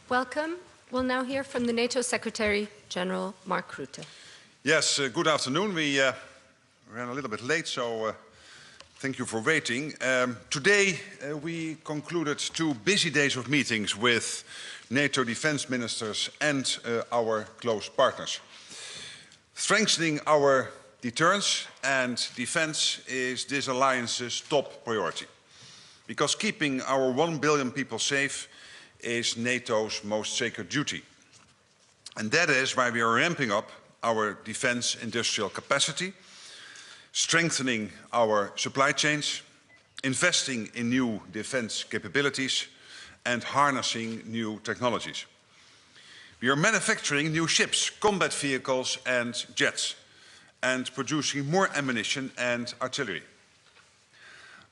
Welcome. We'll now hear from the NATO Secretary-General Mark Rutte. Yes, good afternoon. We ran a little bit late, so thank you for waiting. Today we concluded 2 busy days of meetings with NATO defense ministers and our close partners. Strengthening our deterrence and defense is this alliance's top priority, because keeping our 1 billion people safe is NATO's most sacred duty. And that is why we are ramping up our defense industrial capacity, strengthening our supply chains, investing in new defense capabilities, and harnessing new technologies. We are manufacturing new ships, combat vehicles and jets, and producing more ammunition and artillery.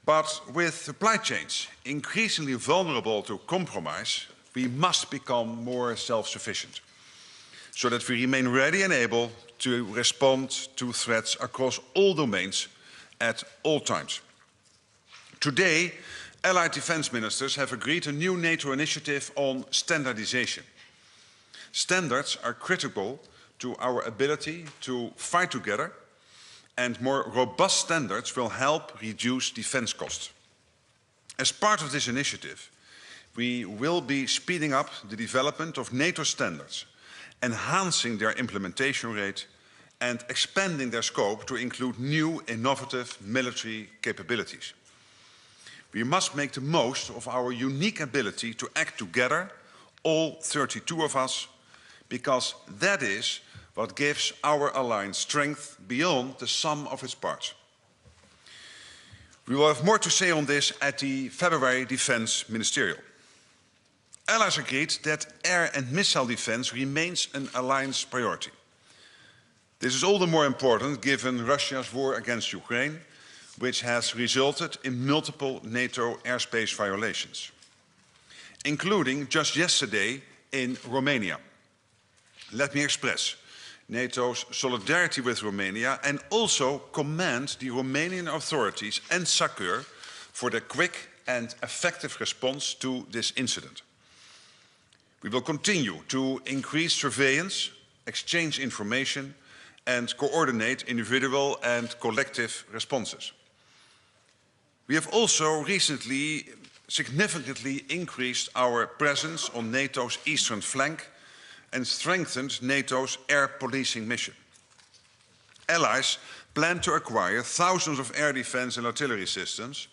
But with supply chains increasingly vulnerable to compromise, we must become more self-sufficient, so that we remain ready and able to respond to threats across all domains at all times. Today, Allied defense ministers have agreed a new NATO initiative on standardization. Standards are critical to our ability to fight together, and more robust standards will help reduce defense costs. As part of this initiative, we will be speeding up the development of NATO standards, enhancing their implementation rate, and expanding their scope to include new innovative military capabilities. We must make the most of our unique ability to act together, all 32 of us, because that is what gives our alliance strength beyond the sum of its parts. We will have more to say on this at the February Defense Ministerial. Allies agreed that air and missile defense remains an alliance priority. This is all the more important given Russia's war against Ukraine, which has resulted in multiple NATO airspace violations, including just yesterday in Romania. Let me express NATO's solidarity with Romania and also commend the Romanian authorities and SACEUR for their quick and effective response to this incident. We will continue to increase surveillance, exchange information, and coordinate individual and collective responses. We have also recently significantly increased our presence on NATO's eastern flank and strengthened NATO's air policing mission. Allies plan to acquire thousands of air defense and artillery systems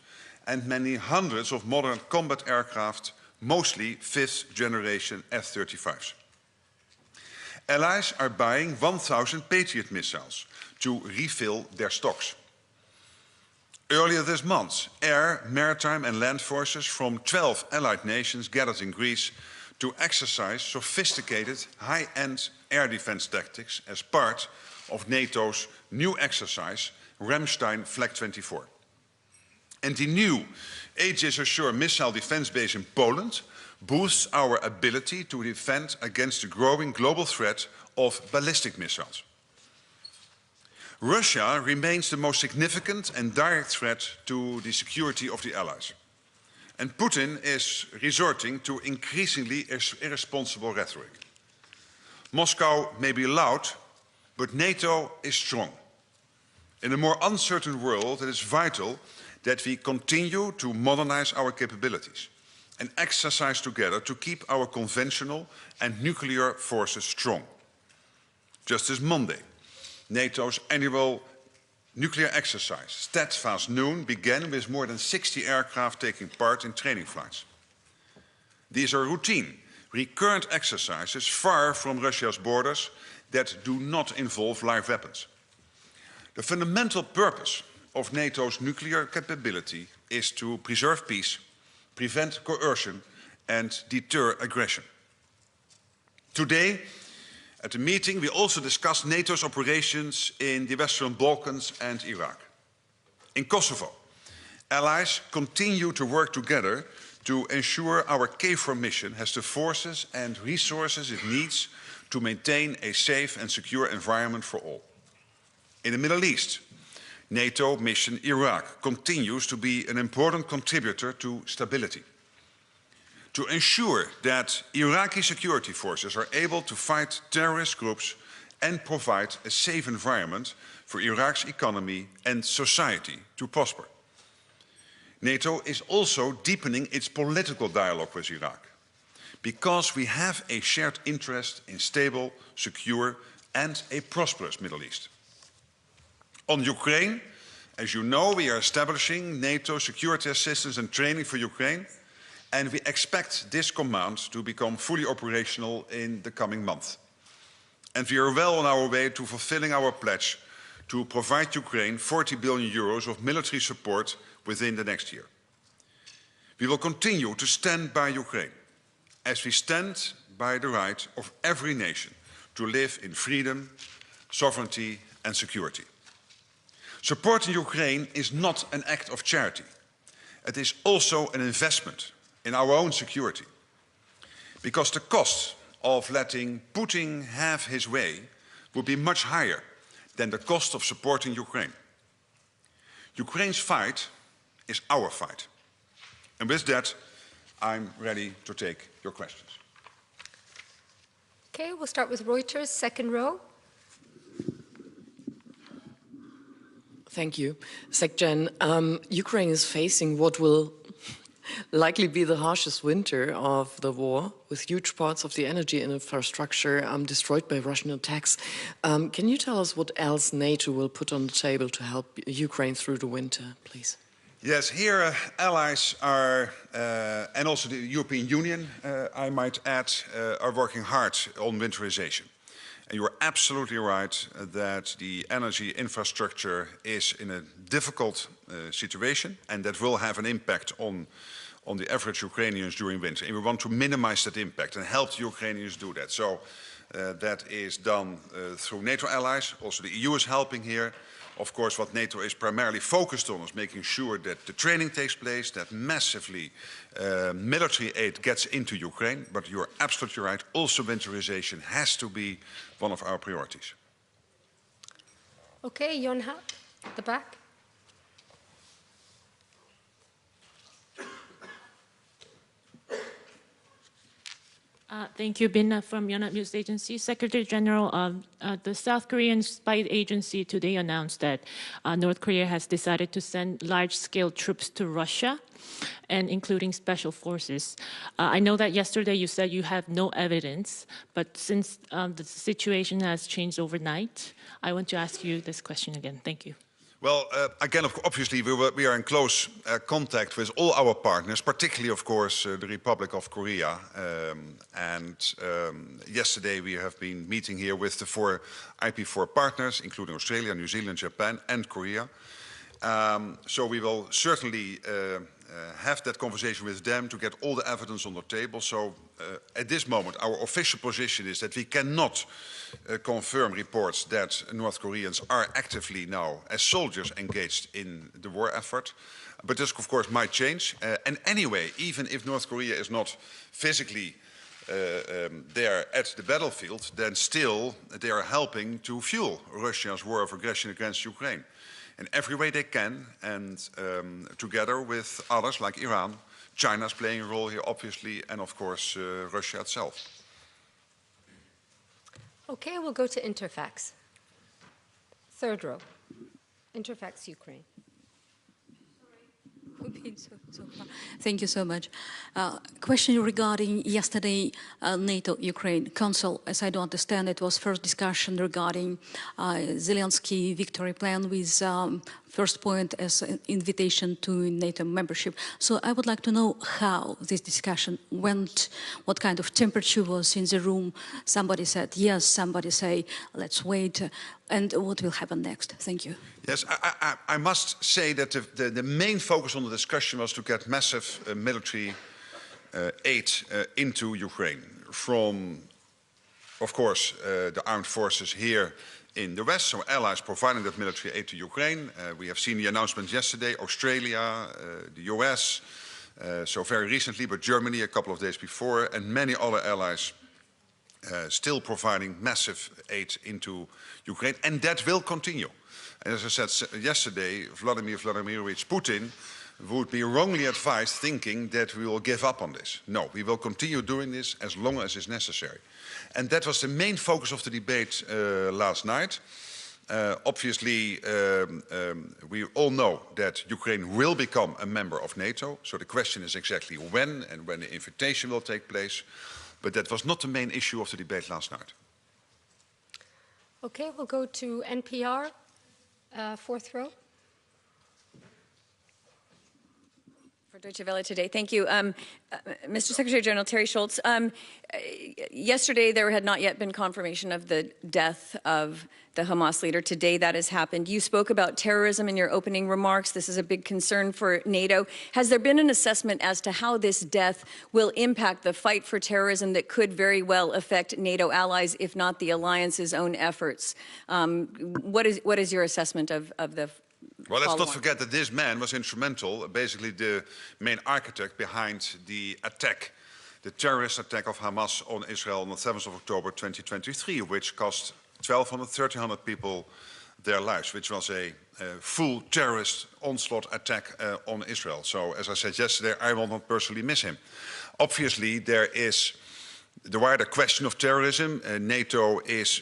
and many hundreds of modern combat aircraft, mostly 5th generation F-35s. Allies are buying 1,000 Patriot missiles to refill their stocks. Earlier this month, air, maritime and land forces from 12 Allied nations gathered in Greece to exercise sophisticated high-end air defense tactics as part of NATO's new exercise, Ramstein Flag 24. And the new Aegis Ashore missile defense base in Poland boosts our ability to defend against the growing global threat of ballistic missiles. Russia remains the most significant and direct threat to the security of the Allies. And Putin is resorting to increasingly irresponsible rhetoric. Moscow may be loud, but NATO is strong. In a more uncertain world, it is vital that we continue to modernize our capabilities and exercise together to keep our conventional and nuclear forces strong. Just this Monday, NATO's annual nuclear exercise, Steadfast Noon, began with more than 60 aircraft taking part in training flights. These are routine, recurrent exercises far from Russia's borders that do not involve live weapons. The fundamental purpose of NATO's nuclear capability is to preserve peace, prevent coercion, and deter aggression. Today, at the meeting, we also discussed NATO's operations in the Western Balkans and Iraq. In Kosovo, allies continue to work together to ensure our KFOR mission has the forces and resources it needs to maintain a safe and secure environment for all. In the Middle East, NATO mission Iraq continues to be an important contributor to stability. to ensure that Iraqi security forces are able to fight terrorist groups and provide a safe environment for Iraq's economy and society to prosper. NATO is also deepening its political dialogue with Iraq, because we have a shared interest in stable, secure and a prosperous Middle East. On Ukraine, as you know, we are establishing NATO security assistance and training for Ukraine, and we expect this command to become fully operational in the coming month. And we are well on our way to fulfilling our pledge to provide Ukraine 40 billion euros of military support within the next year. We will continue to stand by Ukraine, as we stand by the right of every nation to live in freedom, sovereignty and security. Supporting Ukraine is not an act of charity. It is also an investment in our own security, because the cost of letting Putin have his way would be much higher than the cost of supporting Ukraine. Ukraine's fight is our fight. And with that, I'm ready to take your questions. Okay, we'll start with Reuters, second row. Thank you. SecGen, Ukraine is facing what will likely be the harshest winter of the war, with huge parts of the energy infrastructure destroyed by Russian attacks. Can you tell us what else NATO will put on the table to help Ukraine through the winter, please? Yes, here allies are, and also the European Union, I might add, are working hard on winterization. And you are absolutely right that the energy infrastructure is in a difficult situation, and that will have an impact on the average Ukrainians during winter. And we want to minimize that impact and help the Ukrainians do that. So that is done through NATO allies. Also the EU is helping here. Of course, what NATO is primarily focused on is making sure that the training takes place, that massively military aid gets into Ukraine. But you're absolutely right, also winterization has to be one of our priorities. Okay, Jon Hatt, at the back. Thank you, Binna from Yonhap News Agency. Secretary-General, the South Korean spy agency today announced that North Korea has decided to send large-scale troops to Russia, and including special forces. I know that yesterday you said you have no evidence, but since the situation has changed overnight, I want to ask you this question again. Thank you. Well, again, obviously, we are in close contact with all our partners, particularly, of course, the Republic of Korea. Yesterday, we have been meeting here with the 4 IP4 partners, including Australia, New Zealand, Japan, and Korea. So we will certainly have that conversation with them to get all the evidence on the table. So at this moment, our official position is that we cannot confirm reports that North Koreans are actively now, as soldiers, engaged in the war effort. But this, of course, might change. And anyway, even if North Korea is not physically there at the battlefield, then still they are helping to fuel Russia's war of aggression against Ukraine in every way they can, and together with others like Iran. China's playing a role here, obviously, and of course Russia itself. Okay, we'll go to Interfax. Third row. Interfax, Ukraine. Thank you so much. Question regarding yesterday NATO-Ukraine Council. As I do understand, it was first discussion regarding Zelensky victory plan with first point as an invitation to NATO membership. So I would like to know how this discussion went, what kind of temperature was in the room. Somebody said yes, somebody say let's wait, and what will happen next? Thank you. Yes, I must say that the main focus on the discussion was to get massive military aid into Ukraine from, of course, the armed forces here in the West, so allies providing that military aid to Ukraine. We have seen the announcement yesterday, Australia, the US, so very recently, but Germany a couple of days before, and many other allies still providing massive aid into Ukraine, and that will continue. And as I said yesterday, Vladimir Vladimirovich Putin would be wrongly advised thinking that we will give up on this. No, we will continue doing this as long as is necessary. And that was the main focus of the debate last night. Obviously, we all know that Ukraine will become a member of NATO. So the question is exactly when and when the invitation will take place. But that was not the main issue of the debate last night. Okay, we'll go to NPR, fourth row. For Deutsche Welle today. Thank you. Mr. Secretary-General Terry Schultz, yesterday there had not yet been confirmation of the death of the Hamas leader. Today that has happened. You spoke about terrorism in your opening remarks. This is a big concern for NATO. Has there been an assessment as to how this death will impact the fight for terrorism that could very well affect NATO allies, if not the alliance's own efforts? What is your assessment of the Well, let's not forget that this man was instrumental, basically the main architect behind the attack, the terrorist attack of Hamas on Israel on the 7th of October 2023, which cost 1,200, 1,300 people their lives, which was a full terrorist onslaught attack on Israel. So, as I said yesterday, I will not personally miss him. Obviously, there is the wider question of terrorism. NATO is,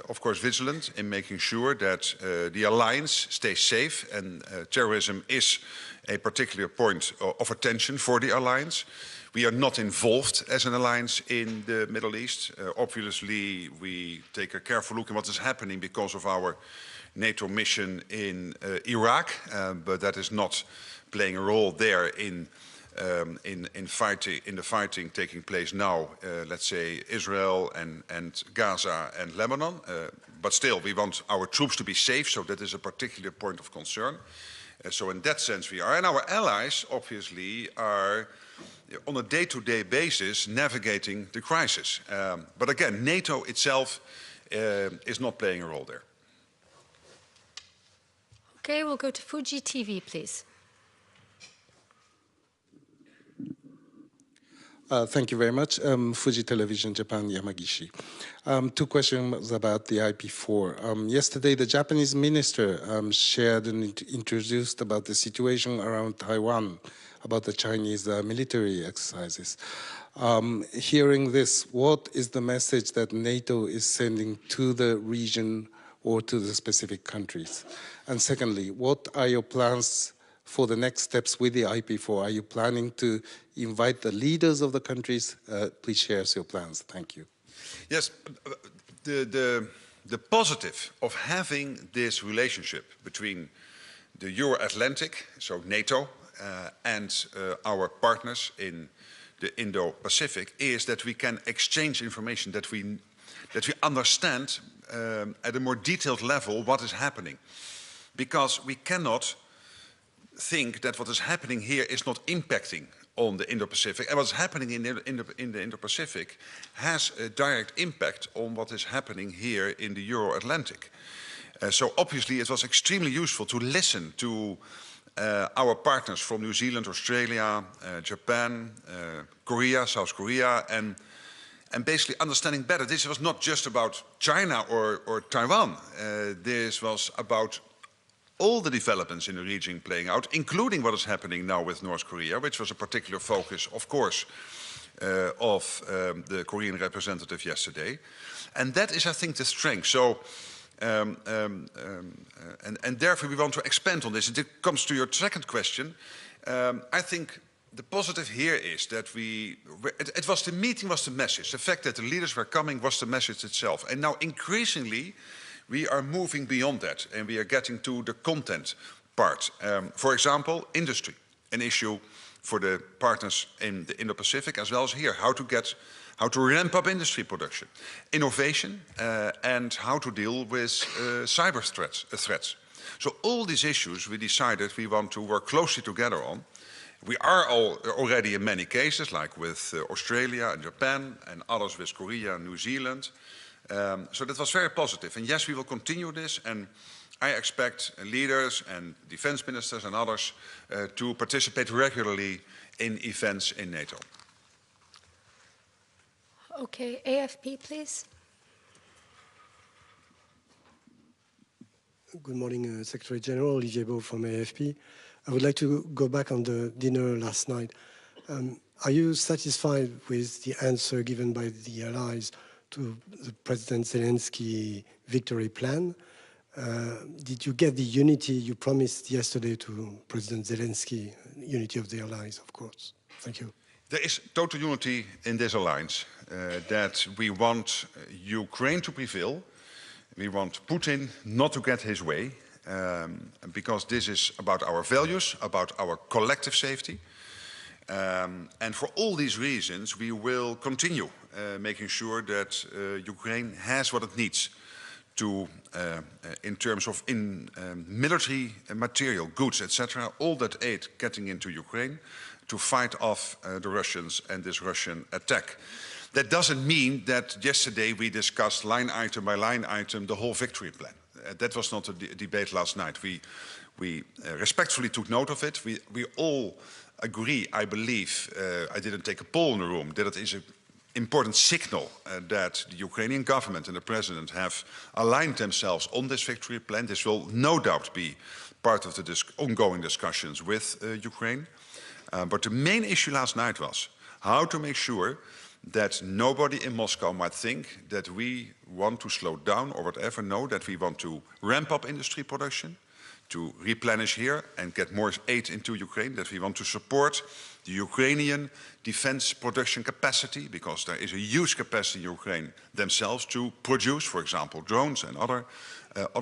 of course, vigilant in making sure that the alliance stays safe, and terrorism is a particular point of attention for the alliance. We are not involved as an alliance in the Middle East. Obviously, we take a careful look at what is happening because of our NATO mission in Iraq, but that is not playing a role there in the fighting taking place now, let's say Israel and Gaza and Lebanon. But still, we want our troops to be safe, so that is a particular point of concern. So in that sense we are. And our allies, obviously, are on a day-to-day basis navigating the crisis. But again, NATO itself is not playing a role there. Okay, we'll go to Fuji TV, please. Thank you very much. Fuji Television, Japan, Yamagishi. Two questions about the IP4. Yesterday, the Japanese minister shared and introduced about the situation around Taiwan, about the Chinese military exercises. Hearing this, what is the message that NATO is sending to the region or to the specific countries? And secondly, what are your plans for the next steps with the IP4? Are you planning to invite the leaders of the countries? Please share your plans. Thank you. Yes, the positive of having this relationship between the Euro-Atlantic, so NATO, and our partners in the Indo-Pacific is that we can exchange information, that we understand at a more detailed level what is happening. Because we cannot think that what is happening here is not impacting on the Indo-Pacific, and what's happening in the Indo-Pacific has a direct impact on what is happening here in the Euro-Atlantic. So obviously it was extremely useful to listen to our partners from New Zealand, Australia, Japan, Korea, South Korea, and basically understanding better. This was not just about China or Taiwan. This was about all the developments in the region playing out, including what is happening now with North Korea, which was a particular focus, of course, of the Korean representative yesterday. And that is, I think, the strength. So, and therefore we want to expand on this. And it comes to your second question. I think the positive here is that the meeting was the message. The fact that the leaders were coming was the message itself. And now increasingly, we are moving beyond that, and we are getting to the content part. For example, industry, an issue for the partners in the Indo-Pacific as well as here, how to ramp up industry production, innovation, and how to deal with cyber threats. So all these issues we decided we want to work closely together on. We are already in many cases, like with Australia and Japan, and others with Korea and New Zealand. So that was very positive. And yes, we will continue this. And I expect leaders and defense ministers and others to participate regularly in events in NATO. Okay, AFP, please. Good morning, Secretary General Olivier Beau from AFP. I would like to go back on the dinner last night. Are you satisfied with the answer given by the allies to the President Zelensky victory plan? Did you get the unity you promised yesterday to President Zelensky, unity of the allies, of course? Thank you. There is total unity in this alliance that we want Ukraine to prevail. We want Putin not to get his way, because this is about our values, about our collective safety. And for all these reasons, we will continue making sure that Ukraine has what it needs to, in terms of military material, goods, etc., all that aid getting into Ukraine to fight off the Russians and this Russian attack. That doesn't mean that yesterday we discussed line item by line item the whole victory plan. That was not a debate last night. We respectfully took note of it. We all agree, I believe, I didn't take a poll in the room, that it is an important signal that the Ukrainian government and the president have aligned themselves on this victory plan. This will no doubt be part of the ongoing discussions with Ukraine. But the main issue last night was how to make sure that nobody in Moscow might think that we want to slow down or whatever. No, that we want to ramp up industry production, to replenish here and get more aid into Ukraine, that we want to support the Ukrainian defense production capacity, because there is a huge capacity in Ukraine themselves to produce, for example, drones and other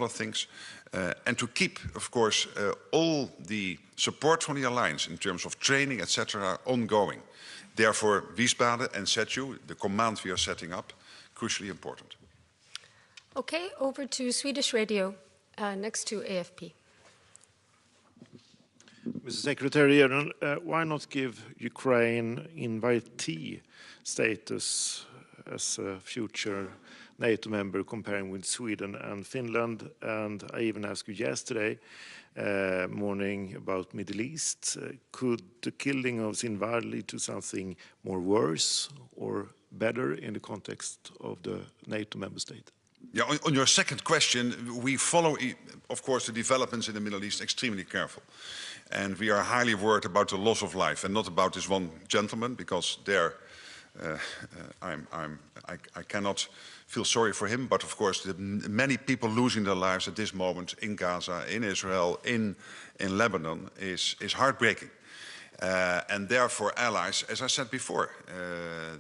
things. And to keep, of course, all the support from the alliance in terms of training, etc., ongoing. Therefore, Wiesbaden and SETU, the command we are setting up, crucially important. Okay, over to Swedish radio, next to AFP. Mr. Secretary-General, why not give Ukraine invitee status as a future NATO member comparing with Sweden and Finland? And I even asked you yesterday morning about Middle East. Could the killing of Sinwar lead to something more worse or better in the context of the NATO member state? Yeah, on your second question, we follow, of course, the developments in the Middle East extremely careful. And we are highly worried about the loss of life, and not about this one gentleman, because there I cannot feel sorry for him, but of course the many people losing their lives at this moment in Gaza, in Israel, in Lebanon is heartbreaking. And therefore allies, as I said before,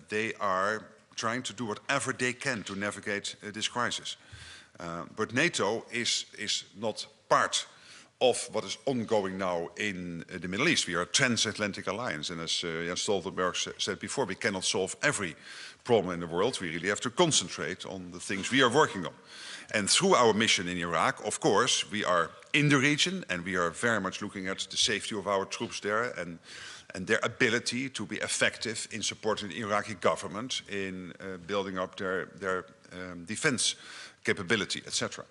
they are trying to do whatever they can to navigate this crisis. But NATO is not part of what is ongoing now in the Middle East. We are a transatlantic alliance, and as Jens Stoltenberg said before, we cannot solve every problem in the world. We really have to concentrate on the things we are working on. And through our mission in Iraq, of course, we are in the region, and we are very much looking at the safety of our troops there and their ability to be effective in supporting the Iraqi government in building up their defense capability, etc.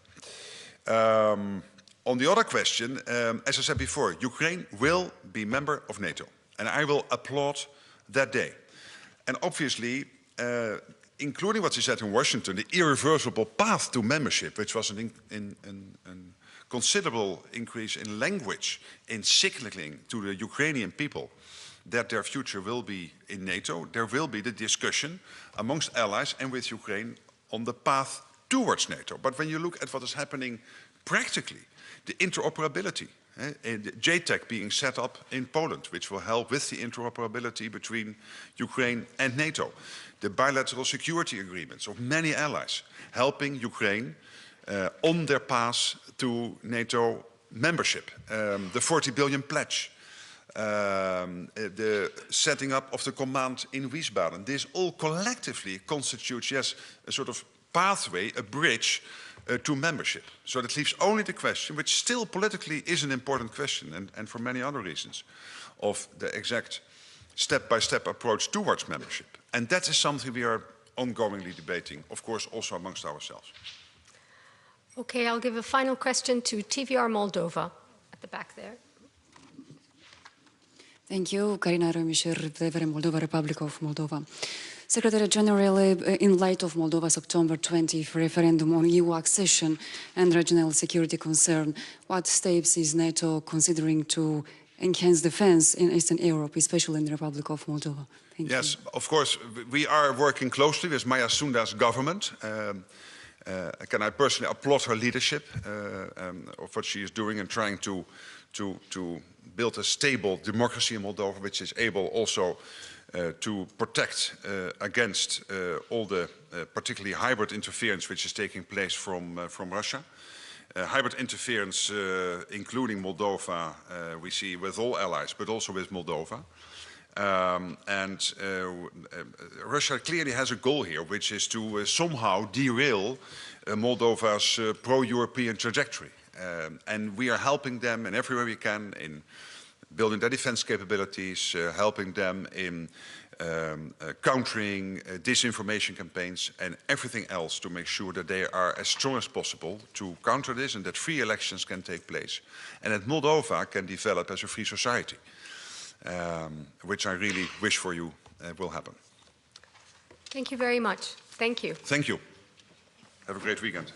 On the other question, as I said before, Ukraine will be member of NATO, and I will applaud that day. And obviously, including what you said in Washington, the irreversible path to membership, which was a considerable increase in language, in signaling to the Ukrainian people that their future will be in NATO, there will be the discussion amongst allies and with Ukraine on the path towards NATO. But when you look at what is happening practically, the interoperability, JTAC being set up in Poland, which will help with the interoperability between Ukraine and NATO. The bilateral security agreements of many allies, helping Ukraine on their path to NATO membership. The 40 billion pledge, the setting up of the command in Wiesbaden. This all collectively constitutes, yes, a sort of pathway, a bridge to membership. So that leaves only the question, which still politically is an important question, and for many other reasons, of the exact step-by-step approach towards membership. And that is something we are ongoingly debating, of course, also amongst ourselves. Okay, I'll give a final question to TVR Moldova at the back there. Thank you. Karina Romishir, Moldova, Republic of Moldova. Secretary General, in light of Moldova's October 20th referendum on EU accession and regional security concern, what steps is NATO considering to enhance defense in Eastern Europe, especially in the Republic of Moldova? Thank you. Yes, of course, we are working closely with Maya Sunda's government. Can I personally applaud her leadership of what she is doing and trying to build a stable democracy in Moldova, which is able also to protect against all the particularly hybrid interference which is taking place from Russia. Hybrid interference, including Moldova, we see with all allies, but also with Moldova. Russia clearly has a goal here, which is to somehow derail Moldova's pro-European trajectory. And we are helping them in every way we can in building their defense capabilities, helping them in countering disinformation campaigns and everything else to make sure that they are as strong as possible to counter this and that free elections can take place and that Moldova can develop as a free society, which I really wish for you will happen. Thank you very much. Thank you. Thank you. Have a great weekend.